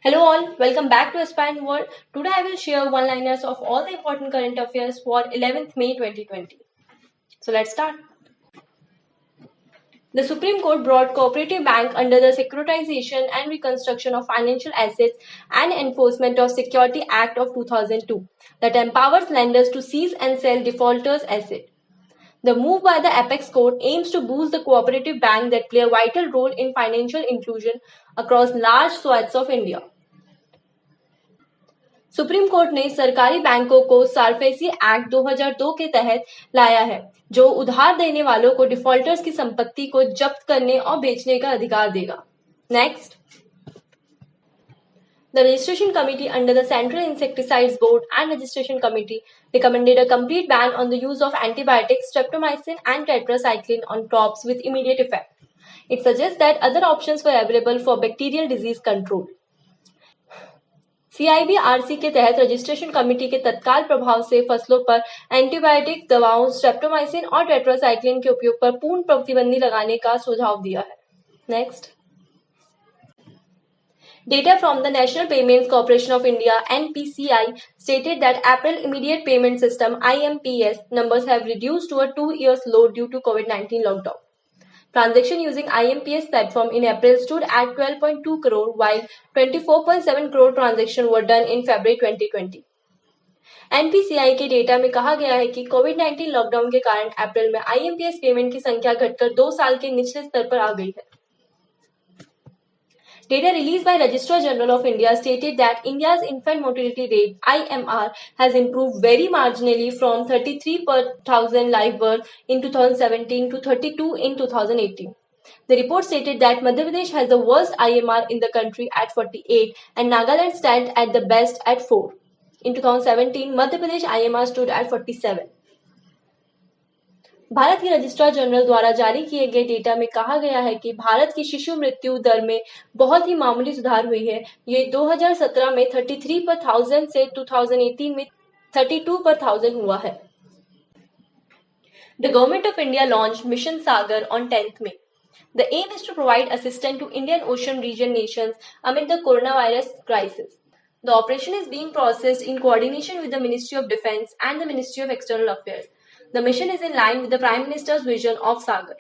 Hello all, welcome back to Aspirant World. Today I will share one-liners of all the important current affairs for 11th May 2020. So let's start. The Supreme Court brought Cooperative Bank under the Securitization and Reconstruction of Financial Assets and Enforcement of Security Act of 2002 that empowers lenders to seize and sell defaulters' assets. The move by the Apex Court aims to boost the cooperative bank that play a vital role in financial inclusion across large swaths of India. Supreme court ने सरकारी बैंकों को SARFAESI act 2002 के तहत लाया है जो उधार देने वालों को डिफॉल्टर्स की संपत्ति को जब्त करने और बेचने का अधिकार देगा. Next, The Registration Committee under the Central Insecticides Board and Registration Committee recommended a complete ban on the use of antibiotics, streptomycin and tetracycline on crops with immediate effect. It suggests that other options were available for bacterial disease control. CIB-RC के तहत registration committee के तत्काल प्रभाव से फसलों पर antibiotic दवाओं streptomycin और टेट्रासाइक्लिन के उपयोग पर पूर्ण प्रतिबंध लगाने का सुझाव दिया है. Next, Data from the National Payments Corporation of India (NPCI) stated that April Immediate Payment System (IMPS) numbers have reduced to a 2 years low due to COVID-19 lockdown. Transaction using IMPS platform in April stood at 12.2 crore, while 24.7 crore transactions were done in February 2020. NPCI के data में कहा गया है कि कोविड-19 lockdown के कारण अप्रैल में IMPS payment की संख्या घटकर 2 साल के निचले स्तर पर आ गई है. Data released by Registrar General of India stated that India's infant mortality rate (IMR) has improved very marginally from 33 per thousand live birth in 2017 to 32 in 2018. The report stated that Madhya Pradesh has the worst IMR in the country at 48 and Nagaland stands at the best at 4. In 2017, Madhya Pradesh IMR stood at 47. Bharat के registrar general द्वारा जारी किए गए data में कहा गया है कि भारत की शिशु मृत्यु दर में बहुत ही मामूली सुधार हुई है. ये 2017 में 33 पर 1000 से 2018 में 32 पर 1000 हुआ है. The Government of India launched Mission Sagar on 10th May. The aim is to provide assistance to Indian Ocean region nations amid the coronavirus crisis. The operation is being processed in coordination with the Ministry of Defence and the Ministry of External Affairs. The mission is in line with the Prime Minister's vision of Sagar.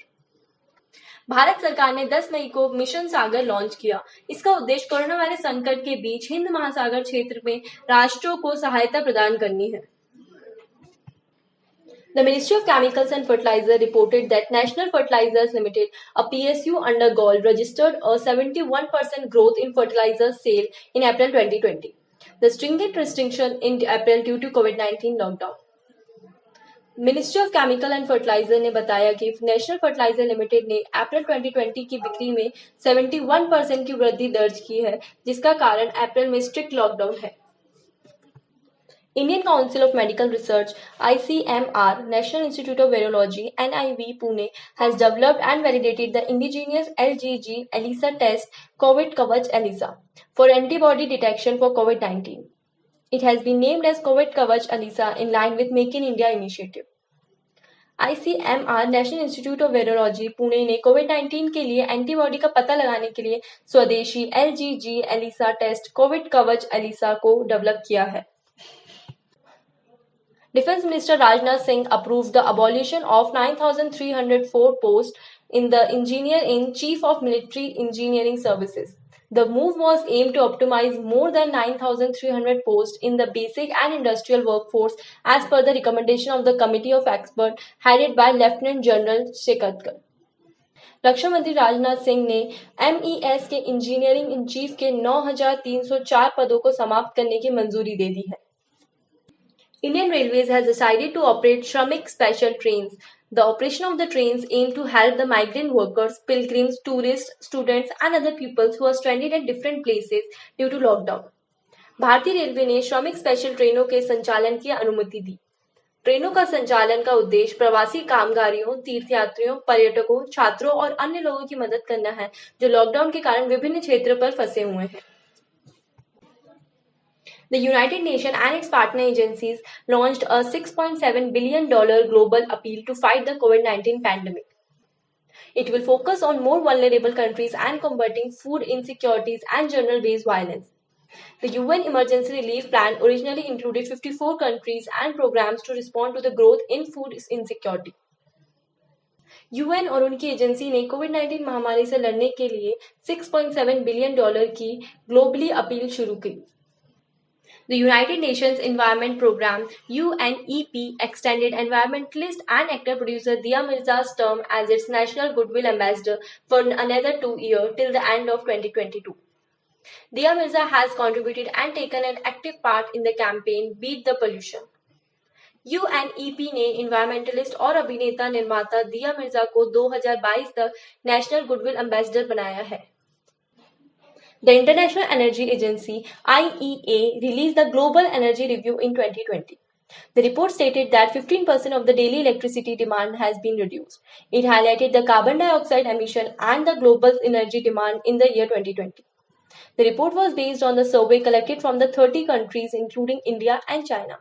Bharat सरकार ने 10 मई को mission सागर launch किया. इसका उद्देश्य corona virus संकट के बीच हिंद महासागर क्षेत्र में राष्ट्रों को सहायता प्रदान करनी है. The Ministry of Chemicals and Fertilizer reported that National Fertilizers Limited, a PSU under GAUL, registered a 71% growth in fertilizer sale in April 2020. The stringent restriction in April due to COVID-19 lockdown. Ministry of chemical and fertiliser ने बताया कि national fertiliser limited ने अप्रैल 2020 की बिक्री में 71% की वृद्धि दर्ज की है, जिसका कारण अप्रैल में स्ट्रिक्ट लॉकडाउन है. Indian council of medical research (ICMR), national institute of virology (NIV) Pune has developed and validated the indigenous LGG ELISA test COVID Kavach ELISA for antibody detection for COVID-19. It has been named as COVID Kavach ELISA in line with Make in India initiative. ICMR national institute of virology Pune ने कोविड-19 के लिए antibody का पता लगाने के लिए स्वदेशी LGG ELISA test Covid कवच ELISA को डेवलप किया है. Defense Minister Rajnath Singh approved the abolition of 9,304 posts in the Engineer-in-Chief of Military Engineering Services. The move was aimed to optimize more than 9,300 posts in the basic and industrial workforce as per the recommendation of the Committee of Experts headed by Lieutenant General Shekatkar. रक्षा मंत्री राजनाथ सिंह ने MES के engineering in chief के 9,304 पदों को समाप्त करने की मंजूरी दे दी है. Indian Railways has decided to operate Shramik special trains. The operation of the trains aim to help the migrant workers, pilgrims, tourists, students and other pupils who are stranded at different places due to lockdown. भारतीय railway ने श्रमिक special ट्रेनों के संचालन की अनुमति दी. ट्रेनों का संचालन का उद्देश्य प्रवासी कामगारियों, तीर्थयात्रियों, पर्यटकों, छात्रों और अन्य लोगों की मदद करना है जो लॉकडाउन के कारण विभिन्न क्षेत्रों पर फंसे हुए हैं. The United Nations and its partner agencies launched a $6.7 billion global appeal to fight the COVID-19 pandemic. It will focus on more vulnerable countries and combating food insecurities and gender-based violence. The UN Emergency Relief Plan originally included 54 countries and programs to respond to the growth in food insecurity. UN और उनकी agency ने कोविड-19 महामारी से लड़ने के लिए $6.7 billion की globally appeal शुरू की। The United Nations Environment Programme (UNEP) extended environmentalist and actor producer Dia Mirza's term as its National Goodwill Ambassador for another 2 years till the end of 2022. Dia Mirza has contributed and taken an active part in the campaign Beat the Pollution. UNEP ने environmentalist और अभिनेता निर्माता दिया मिर्जा को 2022 तक national goodwill ambassador बनाया है। The International Energy Agency (IEA) released the Global Energy Review in 2020. The report stated that 15% of the daily electricity demand has been reduced. It highlighted the carbon dioxide emission and the global energy demand in the year 2020. The report was based on the survey collected from the 30 countries including India and China.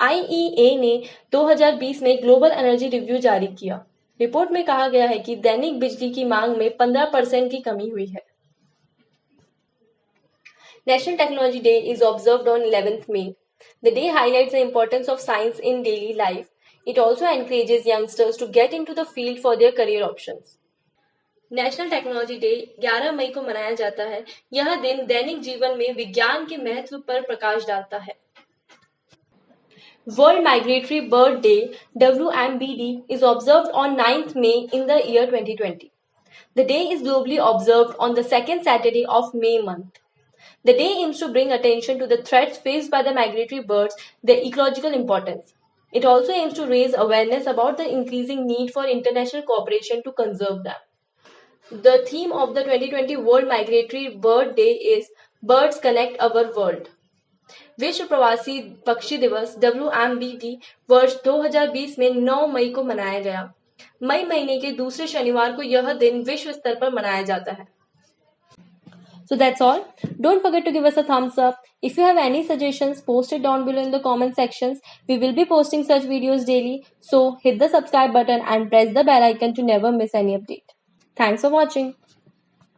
IEA ने 2020 में global energy review जारी किया। Report में कहा गया है कि दैनिक बिजली की मांग में 15% की कमी हुई है। National Technology Day is observed on 11th May. The day highlights the importance of science in daily life. It also encourages youngsters to get into the field for their career options. National technology day 11 मई को मनाया जाता है। यह दिन दैनिक जीवन में विज्ञान के महत्व पर प्रकाश डालता है। World Migratory Bird Day (WMBD) is observed on 9th May in the year 2020. The day is globally observed on the second Saturday of May month. The day aims to bring attention to the threats faced by the migratory birds, their ecological importance. It also aims to raise awareness about the increasing need for international cooperation to conserve them. The theme of the 2020 World Migratory Bird Day is Birds Connect Our World. विश्व प्रवासी पक्षी दिवस WMBD वर्ष 2020 में 9 मई को मनाया गया। मई महीने के दूसरे शनिवार को यह दिन विश्व स्तर पर मनाया जाता है। So that's all. Don't forget to give us a thumbs up. If you have any suggestions, post it down below in the comment sections. We will be posting such videos daily. So hit the subscribe button and press the bell icon to never miss any update. Thanks for watching.